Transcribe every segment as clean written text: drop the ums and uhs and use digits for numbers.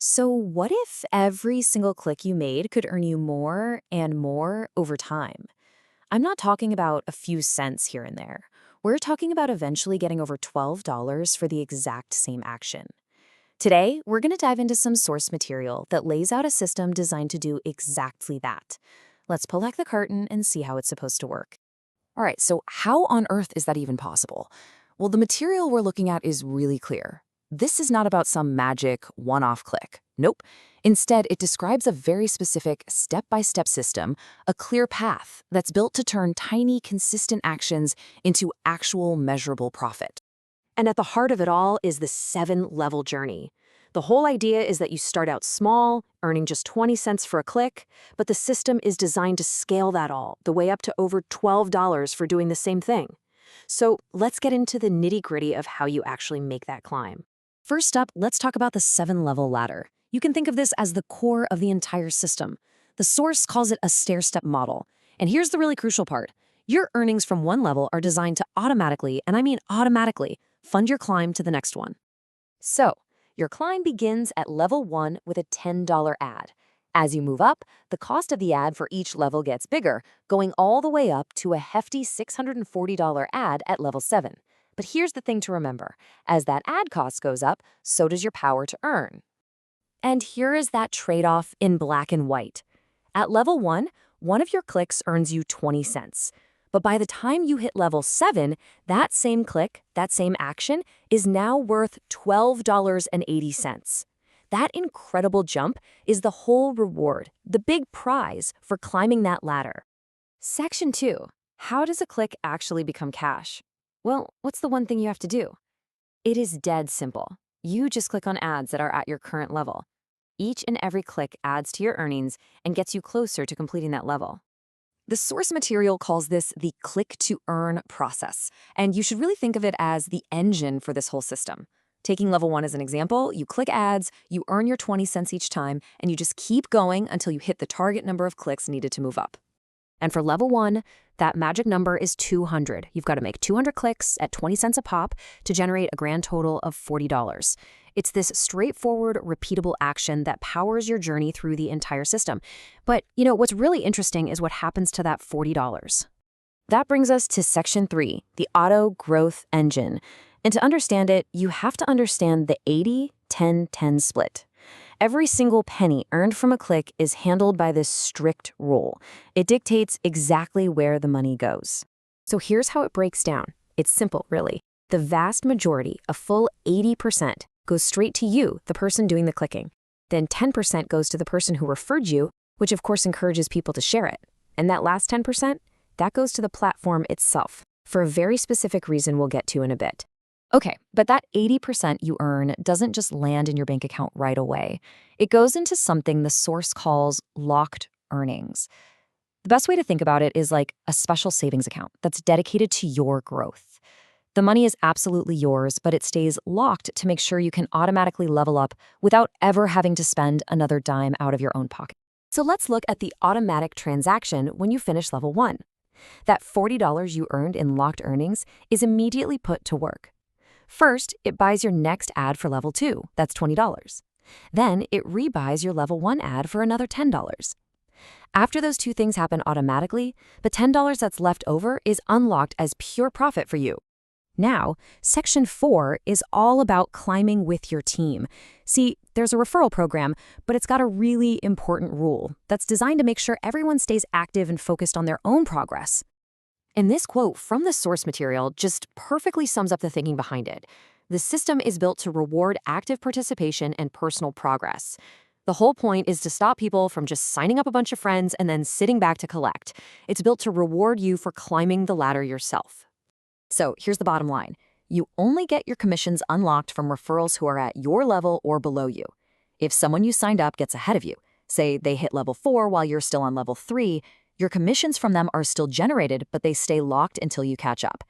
So, what if every single click you made could earn you more and more over time? I'm not talking about a few cents here and there. We're talking about eventually getting over $12 for the exact same action. Today, we're going to dive into some source material that lays out a system designed to do exactly that. Let's pull back the curtain and see how it's supposed to work. All right, so how on earth is that even possible? Well, the material we're looking at is really clear. This is not about some magic one-off click. Nope. Instead, it describes a very specific step-by-step system, a clear path that's built to turn tiny, consistent actions into actual measurable profit. And at the heart of it all is the 7-level journey. The whole idea is that you start out small, earning just 20 cents for a click, but the system is designed to scale that all the way up to over $12 for doing the same thing. So let's get into the nitty-gritty of how you actually make that climb. First up, let's talk about the 7-level ladder. You can think of this as the core of the entire system. The source calls it a stairstep model. And here's the really crucial part. Your earnings from one level are designed to automatically, and I mean automatically, fund your climb to the next one. So, your climb begins at level 1 with a $10 ad. As you move up, the cost of the ad for each level gets bigger, going all the way up to a hefty $640 ad at level 7. But here's the thing to remember. As that ad cost goes up, so does your power to earn. And here is that trade-off in black and white. At level 1, one of your clicks earns you 20 cents. But by the time you hit level 7, that same click, that same action, is now worth $12.80. That incredible jump is the whole reward, the big prize for climbing that ladder. Section 2. How does a click actually become cash? Well, what's the one thing you have to do? It is dead simple. You just click on ads that are at your current level. Each and every click adds to your earnings and gets you closer to completing that level. The source material calls this the click-to-earn process, and you should really think of it as the engine for this whole system. Taking level 1 as an example, you click ads, you earn your 20 cents each time, and you just keep going until you hit the target number of clicks needed to move up. And for level 1, that magic number is 200. You've got to make 200 clicks at 20 cents a pop to generate a grand total of $40. It's this straightforward, repeatable action that powers your journey through the entire system. But, what's really interesting is what happens to that $40. That brings us to Section 3, the auto growth engine. And to understand it, you have to understand the 80-10-10 split. Every single penny earned from a click is handled by this strict rule. It dictates exactly where the money goes. So here's how it breaks down. It's simple, really. The vast majority, a full 80%, goes straight to you, the person doing the clicking. Then 10% goes to the person who referred you, which of course encourages people to share it. And that last 10%, that goes to the platform itself, for a very specific reason we'll get to in a bit. Okay, but that 80% you earn doesn't just land in your bank account right away. It goes into something the source calls locked earnings. The best way to think about it is like a special savings account that's dedicated to your growth. The money is absolutely yours, but it stays locked to make sure you can automatically level up without ever having to spend another dime out of your own pocket. So let's look at the automatic transaction when you finish level 1. That $40 you earned in locked earnings is immediately put to work. First, it buys your next ad for level 2, that's $20. Then it rebuys your level 1 ad for another $10. After those two things happen automatically, the $10 that's left over is unlocked as pure profit for you. Now, Section 4 is all about climbing with your team. See, there's a referral program, but it's got a really important rule that's designed to make sure everyone stays active and focused on their own progress. And this quote from the source material just perfectly sums up the thinking behind it. The system is built to reward active participation and personal progress. The whole point is to stop people from just signing up a bunch of friends and then sitting back to collect. It's built to reward you for climbing the ladder yourself. So here's the bottom line. You only get your commissions unlocked from referrals who are at your level or below you. If someone you signed up gets ahead of you, say they hit level 4 while you're still on level 3, your commissions from them are still generated, but they stay locked until you catch up.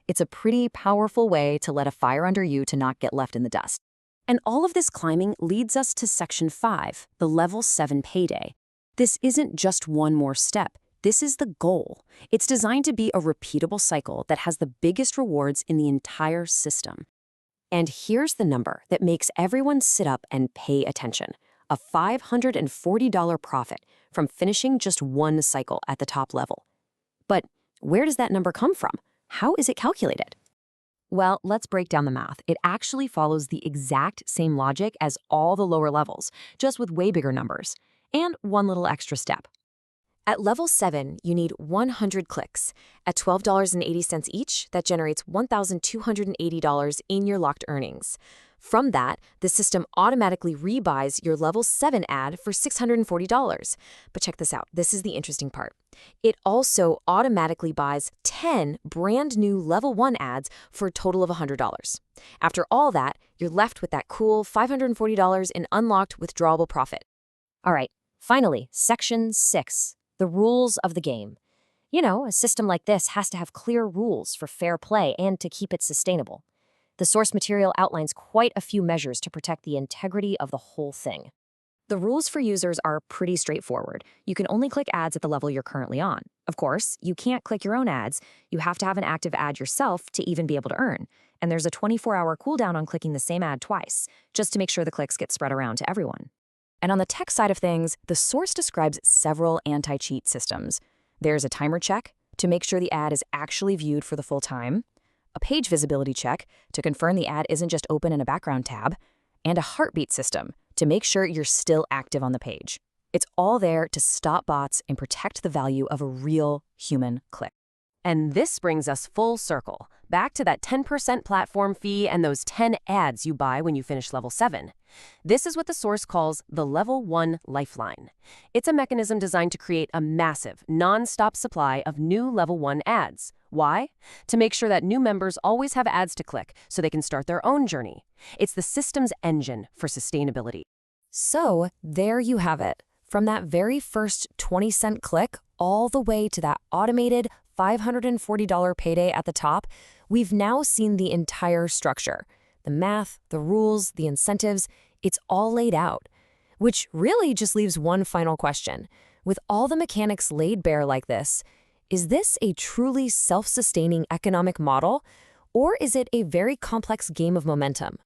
It's a pretty powerful way to let a fire under you to not get left in the dust. And all of this climbing leads us to Section 5, the Level 7 Payday. This isn't just one more step. This is the goal. It's designed to be a repeatable cycle that has the biggest rewards in the entire system. And here's the number that makes everyone sit up and pay attention. A $540 profit from finishing just one cycle at the top level. But where does that number come from? How is it calculated? Well, let's break down the math. It actually follows the exact same logic as all the lower levels, just with way bigger numbers. And one little extra step. At level 7, you need 100 clicks. At $12.80 each, that generates $1,280 in your locked earnings. From that, the system automatically rebuys your level 7 ad for $640. But check this out. This is the interesting part. It also automatically buys 10 brand new level 1 ads for a total of $100. After all that, you're left with that cool $540 in unlocked withdrawable profit. All right, finally, Section 6, the rules of the game. You know, a system like this has to have clear rules for fair play and to keep it sustainable. The source material outlines quite a few measures to protect the integrity of the whole thing. The rules for users are pretty straightforward. You can only click ads at the level you're currently on. Of course, you can't click your own ads. You have to have an active ad yourself to even be able to earn. And there's a 24-hour cooldown on clicking the same ad twice, just to make sure the clicks get spread around to everyone. And on the tech side of things, the source describes several anti-cheat systems. There's a timer check to make sure the ad is actually viewed for the full time, a page visibility check to confirm the ad isn't just open in a background tab, and a heartbeat system to make sure you're still active on the page. It's all there to stop bots and protect the value of a real human click. And this brings us full circle, back to that 10% platform fee and those 10 ads you buy when you finish level 7. This is what the source calls the Level 1 Lifeline. It's a mechanism designed to create a massive, non-stop supply of new Level 1 ads. Why? To make sure that new members always have ads to click so they can start their own journey. It's the system's engine for sustainability. So there you have it. From that very first 20-cent click all the way to that automated $540 payday at the top, we've now seen the entire structure. The math, the rules, the incentives, it's all laid out. Which really just leaves one final question. With all the mechanics laid bare like this, is this a truly self-sustaining economic model, or is it a very complex game of momentum?